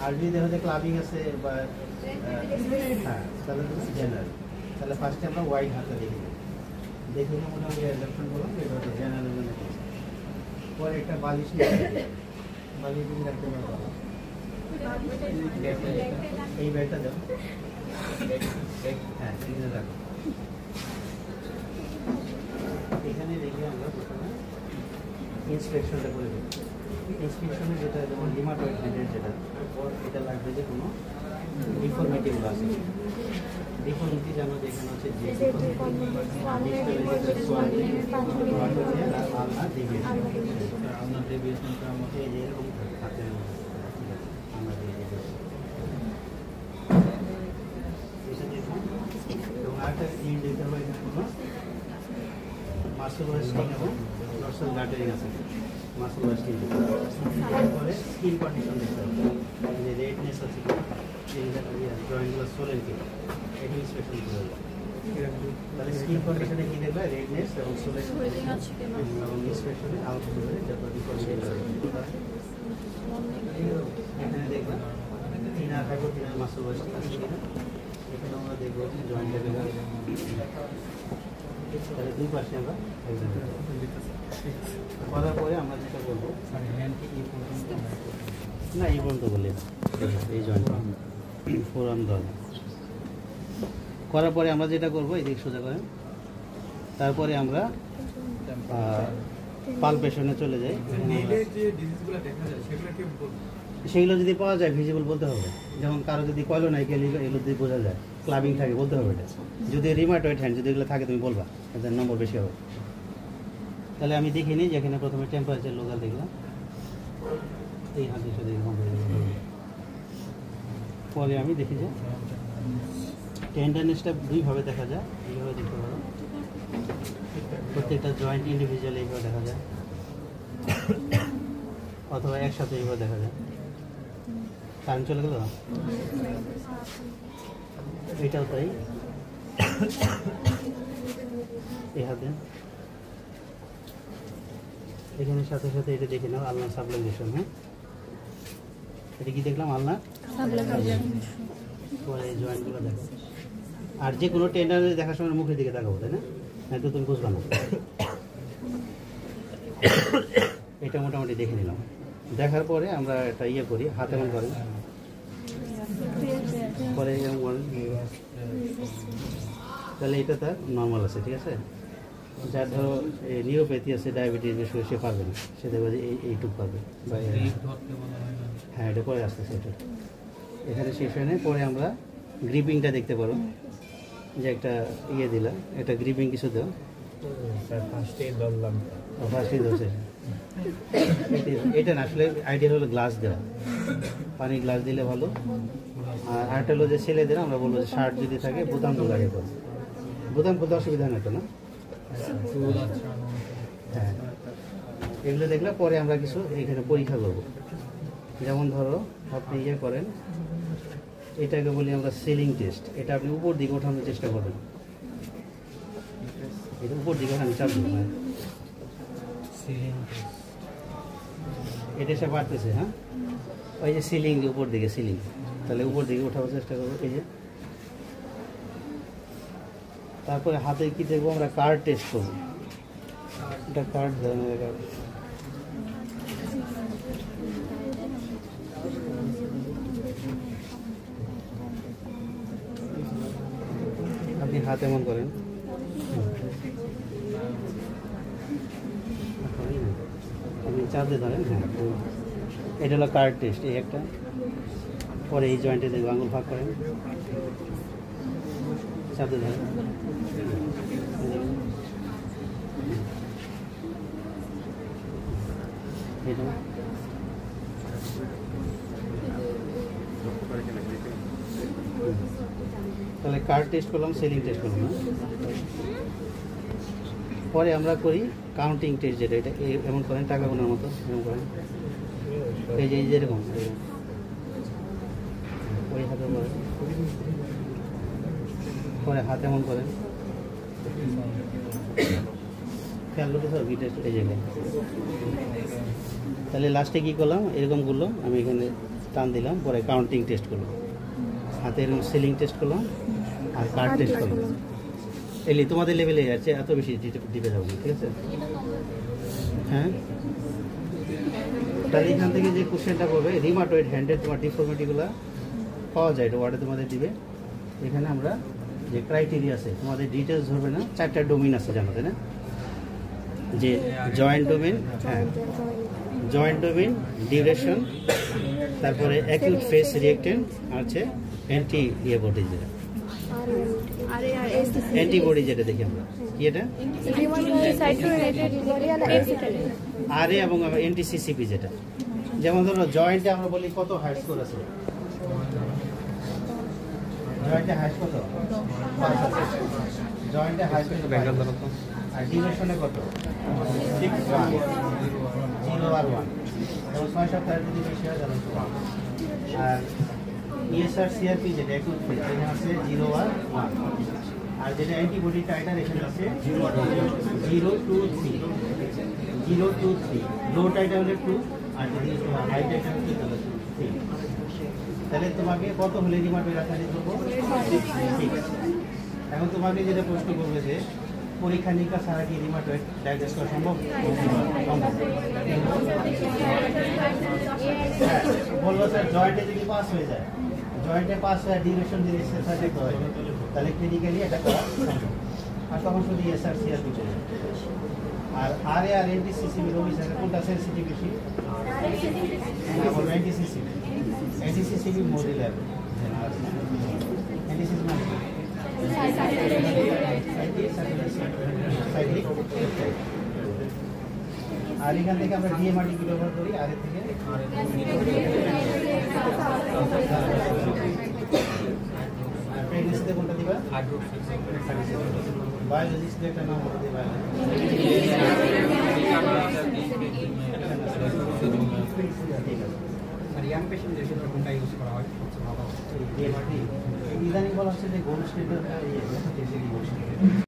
আর যদি দেখা যায় ক্লাবিং আছে বা হ্যাঁ তাহলে জেনারেল। তাহলে ফার্স্টে আমরা ওয়াইড হাতটা দেখে নিই, দেখে নিয়ে মোটামুটি অ্যাডাপশন করলাম এটা হচ্ছে জেনারেল মানে। পরে একটা বালিশ নিয়ে বালিশ দিয়ে রাখতে পারবো। এই ব্যাগটা দাও, হ্যাঁ এখানে রাখো। এখানে রেখে আমরা প্রথমে ইন্সপেকশনটা করে দেবো। ইন্সপেকশনে যেটা যেমন রিমাটয়েড হ্যান্ডের যেটা এটা লাগবে যে কোনো ডিফর্মিটিগুলো আছে। ডিফর্মিটি জানো যে এখানে হচ্ছে যে আলনা ডেভিয়েশনটা আমাকে এরকম হাতে আমরা দিয়ে দিতে এবং আরেকটা ইন দিতে হবে এখানে কোনো মাসল ওয়েস্টিং এবং ডরসাল গার্টারিং আছে। মাসল ওয়েস্টিং তারপরে স্কিন কন্ডিশন দেখতে হবে, যে রেডনেস আছে জয়েন্টগুলো সোলের কি এটা ইন্সপেকশন করতে হবে। তাহলে স্কিন কন্ডিশনে কি দেখবে রেডনেস এবং সোলের এবং ইন্সপেকশনে আউট করে যত এখানে দেখবেন থিনার থাকবে থিনার মাসল ওয়েস্টিং আছে কিনা। এখানে আমরা দেখবো জয়েন্ট লেভেল। তাহলে দুই পাশে আমরা করার পরে আমরা যেটা করবো না এই পর্যন্ত বলি এই জয়েন্ট ফোরাম ধর করার পরে আমরা যেটা করবো এই দিক সোজা করেন। তারপরে আমরা পালপেশনে চলে যাই। সেগুলো যদি পাওয়া যায় ভিজিবল বলতে হবে। যেমন কারো যদি কয়লোনাইকেল এগুলো যদি বোঝা যায় ক্লাবিং থাকে বলতে হবে এটা। যদি রিমাটয়েড হ্যান্ড যদি এগুলো থাকে তুমি বলবা, এদের নম্বর বেশি হবে। তাহলে আমি দেখে নিই যেখানে প্রথমে টেম্পারেচার লোকাল দেখলাম এই হাতের সাথে এরকম পরে আমি দেখি যে টেন্ডারনেসটা দুইভাবে দেখা যায়। এইভাবে দেখতে পারো, প্রত্যেকটা জয়েন্ট ইন্ডিভিজুয়াল এইভাবে দেখা যায়, অথবা একসাথে এইভাবে দেখা যায়। কারেন্ট চলে গেল, এটাও তাই। এই হাতে এখানে সাথে সাথে এটা দেখে নাও আলনা সাবলাইজেশন। হ্যাঁ এটা কি দেখলাম আলনা পরে জয়েন্টগুলো দেখো। আর যে কোনো টেন্ডার দেখার সময় মুখের দিকে তাকাবো, তাই না? তো তুমি বুঝবা না। এটা মোটামুটি দেখে নিলাম। দেখার পরে আমরা একটা ইয়ে করি, হাতে এমন করেন পরে তাহলে এটা তার নর্মাল আছে, ঠিক আছে। যার ধরো নিউরোপ্যাথি আছে, ডায়াবেটিস সে পারবে না, সে দেখবে যে এইটুকু পারবে বা হ্যাঁ এটা পরে আসতেছে। এটা এখানে সেশনে পরে আমরা গ্রিপিংটা দেখতে পারো, যে একটা ইয়ে দিলাম, এটা গ্রিপিং কিছু দাও। ফার্স্টে ধরছে এটা না, আসলে আইডিয়া হলো গ্লাস দেওয়া, পানি গ্লাস দিলে ভালো। আর আরেকটা হলো যে ছেলেদের আমরা বলবো যে শার্ট যদি থাকে বোতাম তো লাগে, বোতাম খুলতে অসুবিধা নয় তো না। হ্যাঁ এগুলো দেখলে পরে আমরা কিছু এখানে পরীক্ষা করবো। যেমন ধরো আপনি ইয়ে করেন, এটাকে বলি আমরা সিলিং টেস্ট। এটা আপনি উপর দিকে ওঠানোর চেষ্টা করবেন, এটা উপর দিকে ওঠানো চাপ দেবো। এটা সে বাড়তেছে, হ্যাঁ ওই যে সিলিং উপর দিকে সিলিং, তাহলে উপর দিকে ওঠানোর চেষ্টা করবো। এই যে তারপরে হাতে কি দেখবো আমরা কার্ড টেস্ট করবো। এটা কার্ড ধরনের আপনি হাত এমন করেন, আপনি চাপতে ধরেন। হ্যাঁ এটা হলো কার্ড টেস্ট। এই একটা পরে এই জয়েন্টে দেখবো আঙুল ভাগ করেন, চাপতে ধরেন। এটা তাহলে কার্ড টেস্ট করলাম, সেলিং টেস্ট করলাম। পরে আমরা করি কাউন্টিং টেস্ট, যেটা এটা এমন করেন টাকা গোনার মতো এমন করেন। এই যে যেরকম ওই হাতে করেন, পরে হাত এমন করেন, খেয়াল করতে হবে বি টেস্ট এই জায়গায়। তাহলে লাস্টে কী করলাম, এরকম করলো আমি এখানে টান দিলাম, পরে কাউন্টিং টেস্ট করলাম, হাতের সিলিং টেস্ট করলাম, আর কার্ড টেস্ট করলাম। এলি তোমাদের লেভেলে আছে, এত বেশি ডিপে যাবো, ঠিক আছে? হ্যাঁ, তাহলে এখান থেকে যে কোশ্চেনটা করবে রিমাটয়েড হ্যান্ডের তোমার ডিফর্মিটিগুলো পাওয়া যায়, এটা ওয়ার্ডে তোমাদের দিবে। এখানে আমরা যে ক্রাইটেরিয়া আছে তোমাদের ডিটেলস ধরবে না, 4টা ডোমেইন আছে জানো, তাই না? যে জয়েন্ট ডোমেইন, হ্যাঁ, জয়েন্ট ডোমেইন, ডিউরেশন, তারপরে অ্যাকিউট ফেস রিঅ্যাক্টেন্ট, আছে অ্যান্টি বডি, যেটা অ্যান্টিবডি যেটা দেখি আমরা, কি এটা আরএ এবং এনটিসিসিপি, যেটা যেমন ধরো জয়েন্টে আমরা বলি কত হাই স্কোর আছে, জয়েন্টে হাই কত, জয়েন্টে হাই স্কোর, আর ডিউরেশনে কত, 6, 1, 0 আর 1, এবং 6 সপ্তাহের যদি বেশি হয় তাহলে 1। আর ইএসআর সিআরপি যেটা অ্যাকিউট ফেজ, এখানে আছে 0 আর 1, আর যেটা অ্যান্টিবডি টাইটার এখানে আছে 0 to 3, 0 to 3, লো টাইটার হলে 2, আর যদি হাই টাইটার হলে তাহলে 3। তাহলে তোমাকে কত হলে রিমাটয়েড আর্থ্রাইটিস করবো, 6। এখন তোমাকে যেটা প্রশ্ন করবে যে পরীক্ষা নিরীক্ষা ছাড়া কি রিমাটয়েড ডায়াগনোস করা সম্ভব? বলবো স্যার জয়েন্টে যদি পাস হয়ে যায়, জয়েন্টে পাস হয়ে ডিউরেশন যদি সার্টিফিকেট হয়, তাহলে ক্লিনিক্যালি এটা করা সম্ভব। আর তখন শুধু এসআর সিআরপি চলে। আর আরএ আর এনটিসিসিবি রোগী স্যার কোনটা সেন্সিটিভ বেশি? এনটিসিসিবি, এনটিসিসিবি মডিউলার, এনটিসিসিবি মানে আর এখান থেকে আমরা ডিএমআরডি কি ব্যবহার করি, আর এর থেকে প্রেগনেন্সিতে কোনটা দিবা? বায়োলজিস্টে একটা নাম বলে দিবা, আর ইয়াং পেশেন্টদের ক্ষেত্রে কোনটা ইউজ করা হয় সবচেয়ে ভালো? ডিএমআরডি ইদানিং বলা হচ্ছে যে গোল্ড স্ট্যান্ডার্ড